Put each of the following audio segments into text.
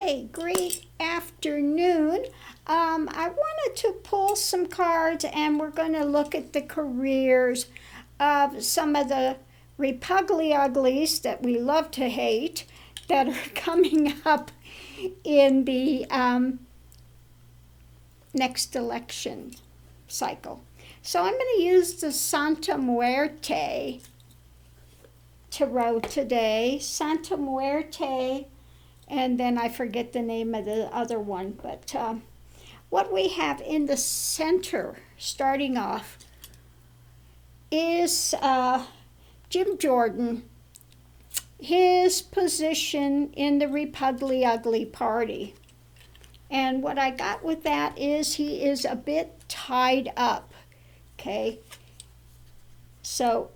A great afternoon. I wanted to pull some cards, and we're going to look at the careers of some of the Repuglies that we love to hate that are coming up in the next election cycle. So I'm going to use the Santa Muerte Tarot today. Santa Muerte, and then I forget the name of the other one, but what we have in the center, starting off, is Jim Jordan, his position in the Repuglies Party. And what I got with that is he is a bit tied up, okay? So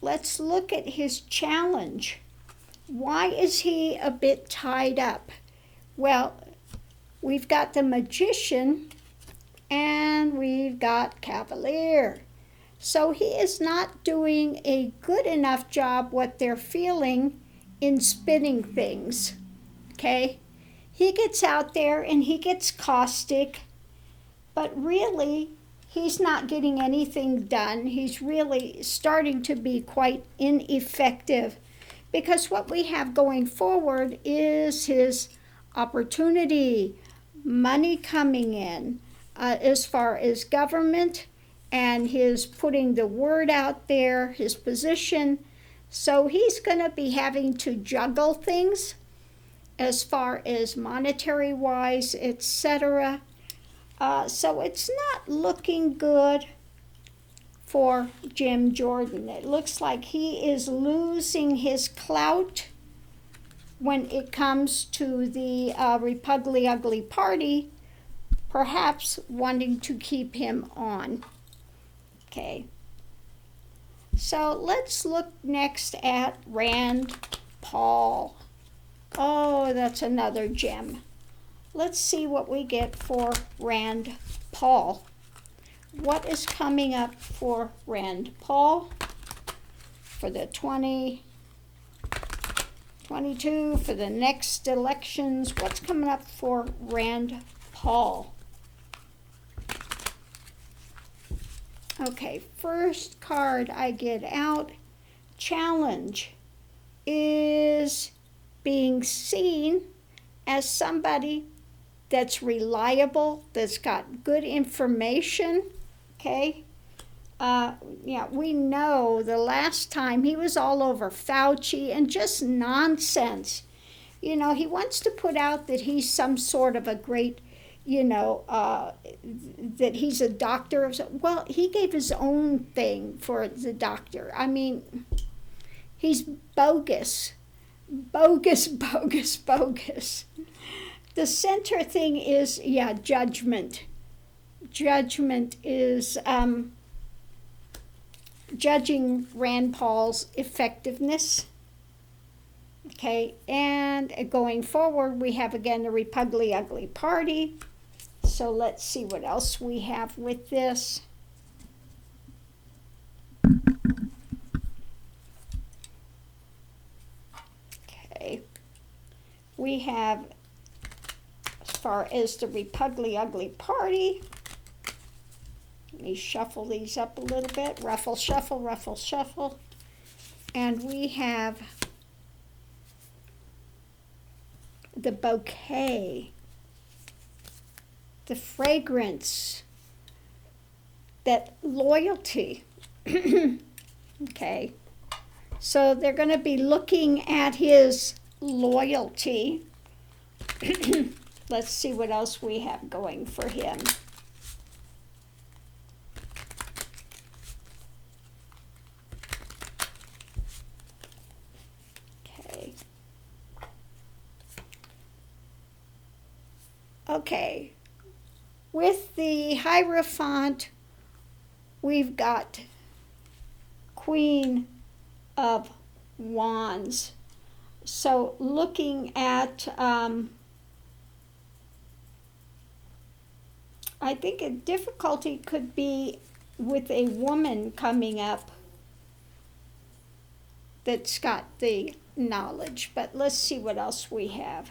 let's look at his challenge. Why is he a bit tied up? Well, we've got the Magician and we've got Cavalier. So he is not doing a good enough job what they're feeling in spinning things, okay? He gets out there and he gets caustic, but really he's not getting anything done. He's really starting to be quite ineffective, because what we have going forward is his opportunity, money coming in, as far as government, and his putting the word out there, his position. So he's going to be having to juggle things as far as monetary-wise, etc. So it's not looking good for Jim Jordan. It looks like he is losing his clout when it comes to the Repuglies Party, perhaps wanting to keep him on. Okay. So let's look next at Rand Paul. Oh, that's another gem. Let's see what we get for Rand Paul. What is coming up for Rand Paul for the 2022, for the next elections? What's coming up for Rand Paul? Okay, first card I get out, challenge, is being seen as somebody that's reliable, that's got good information, okay? Yeah, we know the last time he was all over Fauci and just nonsense. You know, he wants to put out that he's some sort of a great, that he's a doctor. Well, he gave his own thing for the doctor. I mean, he's bogus. Bogus. The center thing is, judgment. Judgment is judging Rand Paul's effectiveness. Okay, and going forward, we have again the Repuglies Party. So let's see what else we have with this. Okay, we have, as far as the Repuglies Party, let me shuffle these up a little bit. Ruffle, shuffle, ruffle, shuffle. And we have the bouquet, the fragrance, that loyalty. Okay, so they're going to be looking at his loyalty. Let's see what else we have going for him. Okay, with the Hierophant, we've got Queen of Wands. So looking at, I think a difficulty could be with a woman coming up that's got the knowledge. But let's see what else we have.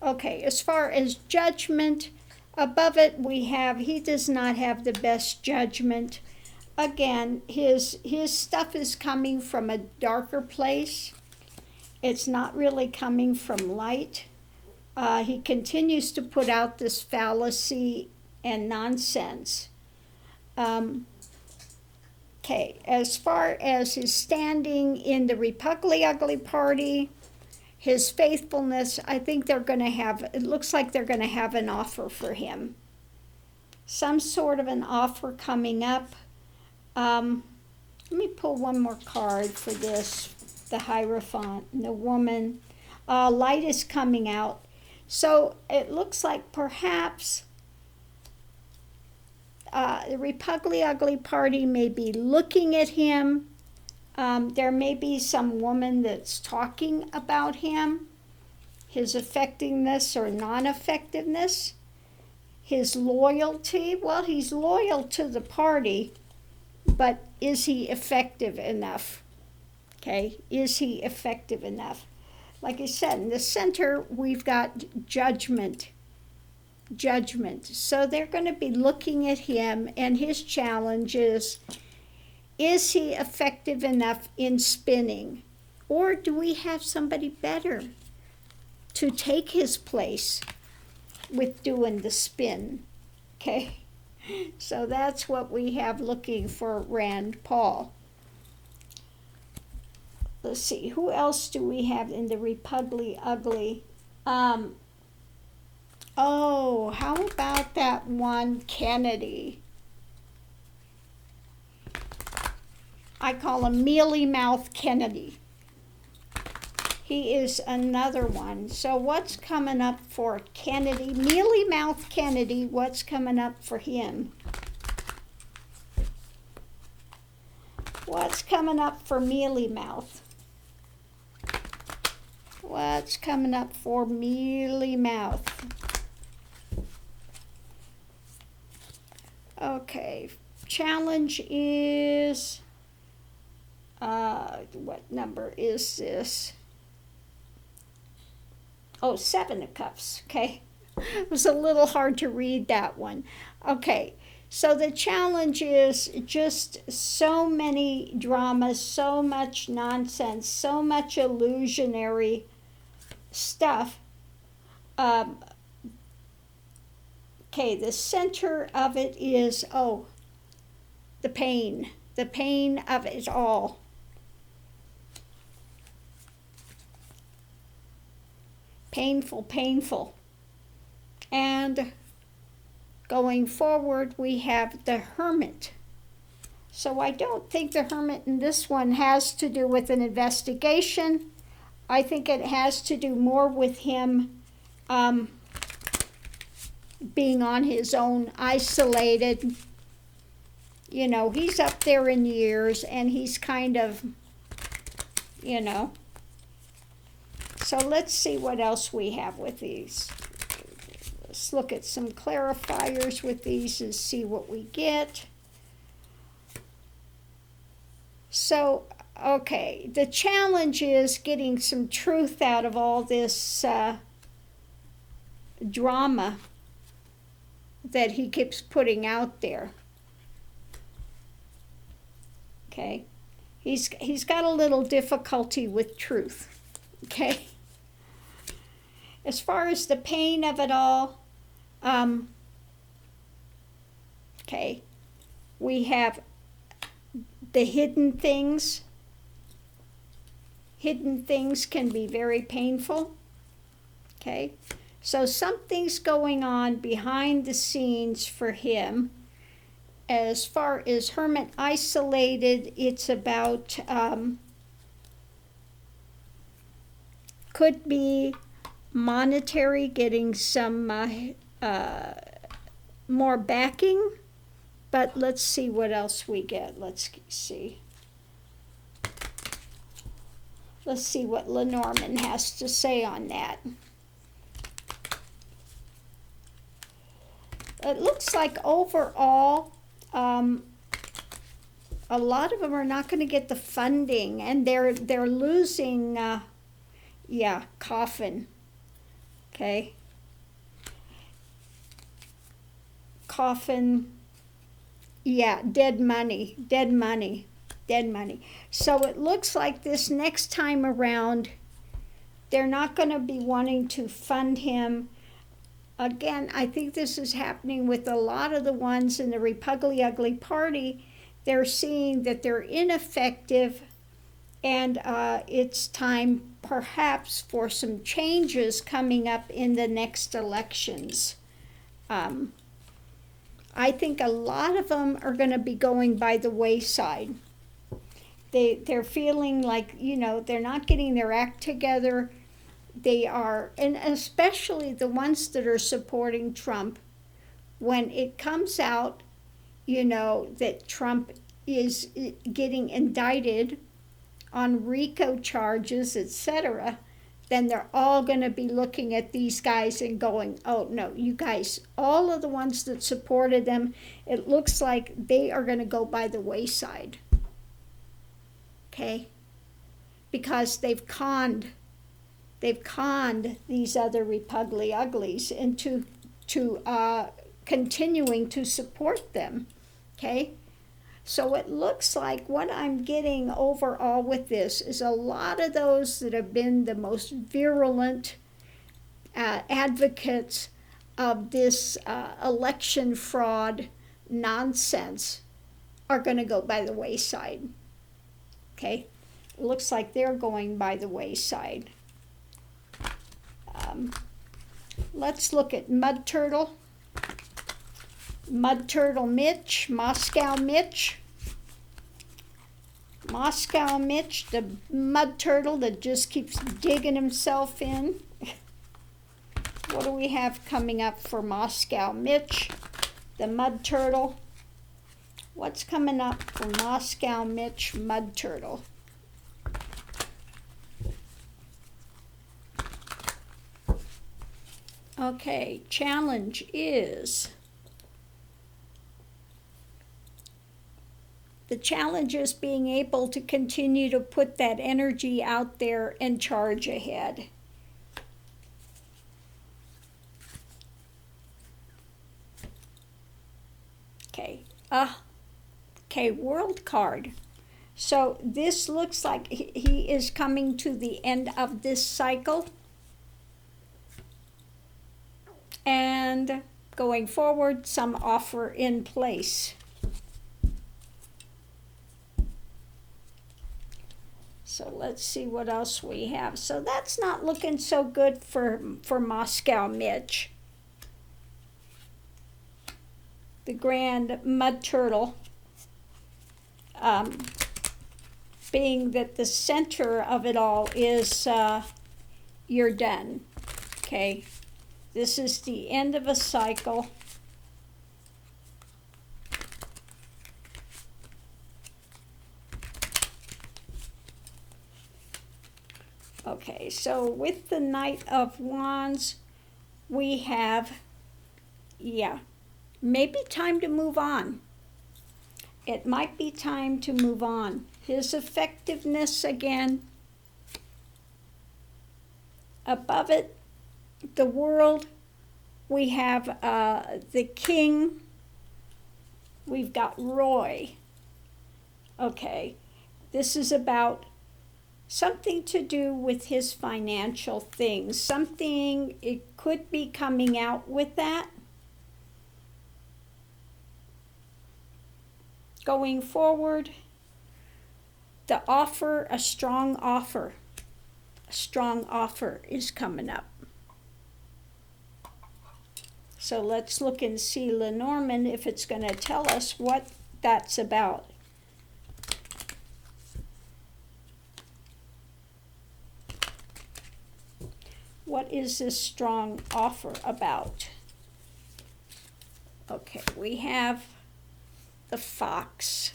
Okay, as far as judgment, above it we have, he does not have the best judgment. Again, his stuff is coming from a darker place. It's not really coming from light. He continues to put out this fallacy and nonsense. Okay, as far as his standing in the Repuglies party, his faithfulness, I think they're going to have, it looks like they're going to have an offer for him. Some sort of an offer coming up. Let me pull one more card for this, the Hierophant, and the woman. Light is coming out. So it looks like perhaps the Repuglies party may be looking at him. There may be some woman that's talking about him, his effectiveness or non-effectiveness, his loyalty. Well, he's loyal to the party, but is he effective enough? Okay, is he effective enough? Like I said, in the center, we've got judgment. So they're going to be looking at him, and his challenge is he effective enough in spinning? Or do we have somebody better to take his place with doing the spin? Okay, so that's what we have looking for Rand Paul. Let's see, who else do we have in the Repuglies? Oh, how about that one Kennedy? I call him Mealy Mouth Kennedy. He is another one. So what's coming up for Kennedy? Mealy Mouth Kennedy, what's coming up for him? What's coming up for Mealy Mouth? What's coming up for Mealy Mouth? Okay, challenge is, what number is this? Oh, 7 of Cups, okay. It was a little hard to read that one. Okay, so the challenge is just so many dramas, so much nonsense, so much illusionary stuff. Okay, the center of it is, the pain of it all. Painful. And going forward, we have the Hermit. So I don't think the Hermit in this one has to do with an investigation. I think it has to do more with him being on his own, isolated. You know, he's up there in years, and he's kind of, you know. So let's see what else we have with these. Let's look at some clarifiers with these and see what we get. So, okay, the challenge is getting some truth out of all this drama that he keeps putting out there. Okay, he's got a little difficulty with truth. Okay, as far as the pain of it all, okay, we have the hidden things. Hidden things can be very painful. Okay, so something's going on behind the scenes for him. As far as Hermit isolated, it's about, could be monetary, getting some more backing. But let's see what else we get. Let's see. Let's see what Lenormand has to say on that. It looks like overall, a lot of them are not going to get the funding, and they're losing, Coffin. Okay. coffin. Yeah, dead money. So it looks like this next time around, they're not going to be wanting to fund him. Again, I think this is happening with a lot of the ones in the Repuglies party. They're seeing that they're ineffective, and it's time perhaps for some changes coming up in the next elections. I think a lot of them are going to be going by the wayside. They're feeling like, they're not getting their act together. They are, and especially the ones that are supporting Trump, when it comes out, that Trump is getting indicted on RICO charges, etc., then they're all going to be looking at these guys and going, oh no, you guys, all of the ones that supported them, it looks like they are going to go by the wayside. Okay? Because they've conned these other Repuglies into continuing to support them. Okay? So it looks like what I'm getting overall with this is a lot of those that have been the most virulent advocates of this election fraud nonsense are going to go by the wayside. Okay? It looks like they're going by the wayside. Let's look at Mud Turtle. Mud Turtle Mitch, Moscow Mitch. Moscow Mitch, the mud turtle that just keeps digging himself in. What do we have coming up for Moscow Mitch, the mud turtle? What's coming up for Moscow Mitch, mud turtle? Okay, challenge is... The challenge is being able to continue to put that energy out there and charge ahead. Okay, world card. So this looks like he is coming to the end of this cycle. And going forward, some offer in place. So let's see what else we have. So that's not looking so good for Moscow Mitch. The Grand Mud Turtle, being that the center of it all is you're done. Okay, this is the end of a cycle. Okay, so with the Knight of Wands, we have, maybe time to move on. It might be time to move on. His effectiveness again. Above it, the World, we have the King. We've got Roy. Okay, this is about something to do with his financial things. Something, it could be coming out with that. Going forward, the offer, a strong offer is coming up. So let's look and see Lenormand if it's going to tell us what that's about. What is this strong offer about? Okay, we have the Fox.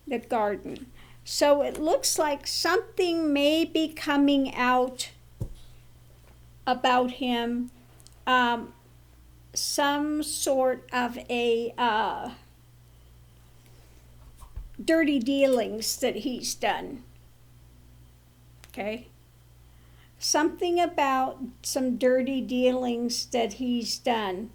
The Garden. So it looks like something may be coming out about him, some sort of a dirty dealings that he's done. Okay? Something about some dirty dealings that he's done.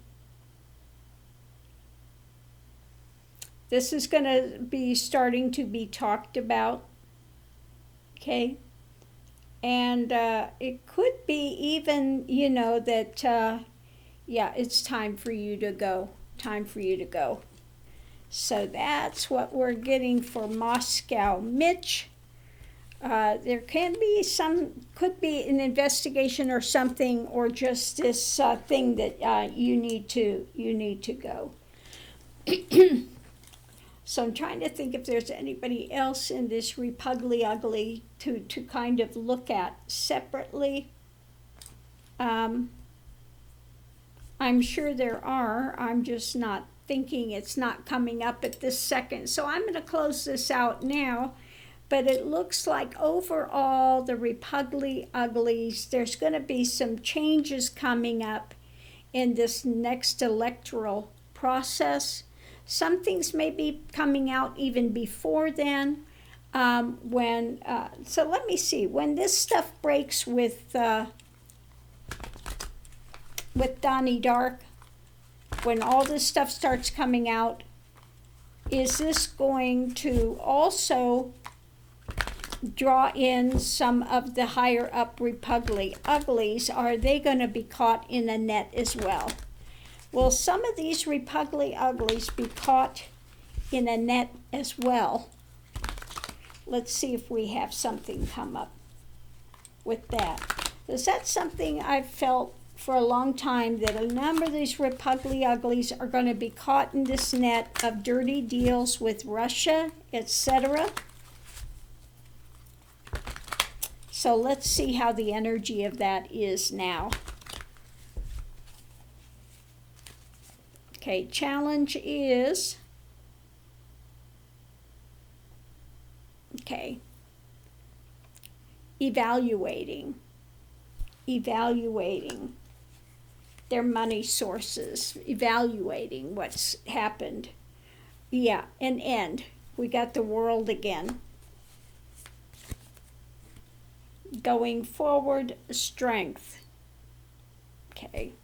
This is going to be starting to be talked about. Okay? And it could be even, that, it's time for you to go. Time for you to go. So that's what we're getting for Moscow. Mitch, there could be an investigation or something, or just this thing that you need to go. So I'm trying to think if there's anybody else in this Repuglies Ugly to kind of look at separately. I'm sure there are. I'm just not thinking, it's not coming up at this second. So I'm going to close this out now. But it looks like overall the Repuglies Uglies, there's going to be some changes coming up in this next electoral process. Some things may be coming out even before then. So let me see. When this stuff breaks with Donnie Dark, when all this stuff starts coming out, is this going to also draw in some of the higher up Repuglies Uglies? Are they going to be caught in a net as well? Will some of these Repuglies Uglies be caught in a net as well? Let's see if we have something come up with that. Is that something I've felt for a long time, that a number of these Repuglies Uglies are going to be caught in this net of dirty deals with Russia, etc.? So let's see how the energy of that is now. Okay, challenge is, evaluating their money sources, evaluating what's happened. Yeah, an end. We got the World again. Going forward, strength. Okay.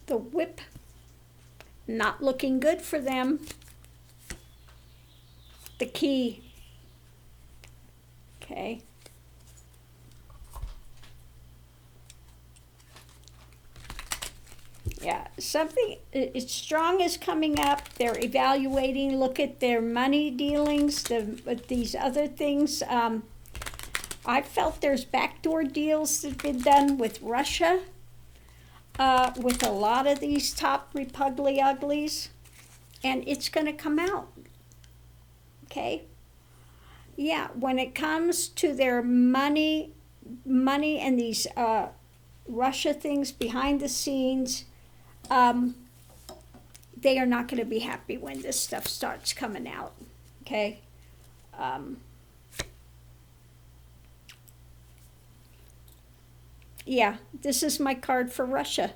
The Whip, not looking good for them. The Key. Okay. Yeah, something it's strong is coming up. They're evaluating. Look at their money dealings. With these other things. I felt there's backdoor deals that have been done with Russia. With a lot of these top Repuglies Uglies, and it's going to come out. Okay? Yeah, when it comes to their money and these Russia things behind the scenes, they are not going to be happy when this stuff starts coming out. Okay? Yeah, this is my card for Russia.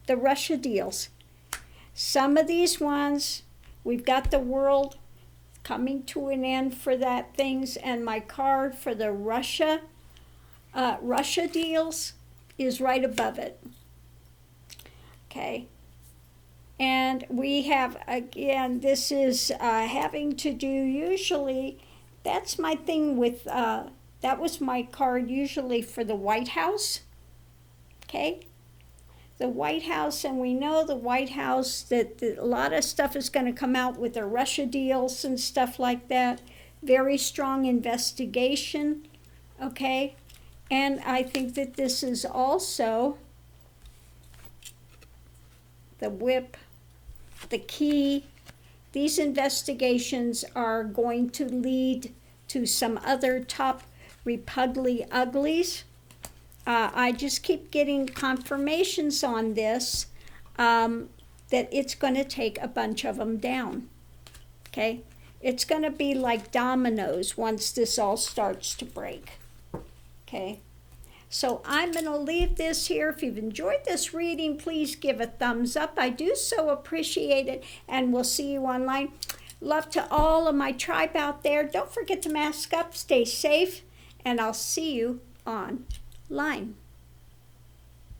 The Russia deals. Some of these ones, we've got the World coming to an end for that things, and my card for the Russia deals is right above it. Okay. And we have, again, this is having to do, usually, that's my thing with, that was my card usually for the White House. Okay, the White House, and we know the White House that a lot of stuff is going to come out with their Russia deals and stuff like that. Very strong investigation, okay? And I think that this is also the Whip, the Key. These investigations are going to lead to some other top Repuglies Uglies. I just keep getting confirmations on this, that it's going to take a bunch of them down. Okay? It's going to be like dominoes once this all starts to break. Okay? So I'm going to leave this here. If you've enjoyed this reading, please give a thumbs up. I do so appreciate it, and we'll see you online. Love to all of my tribe out there. Don't forget to mask up, stay safe, and I'll see you online.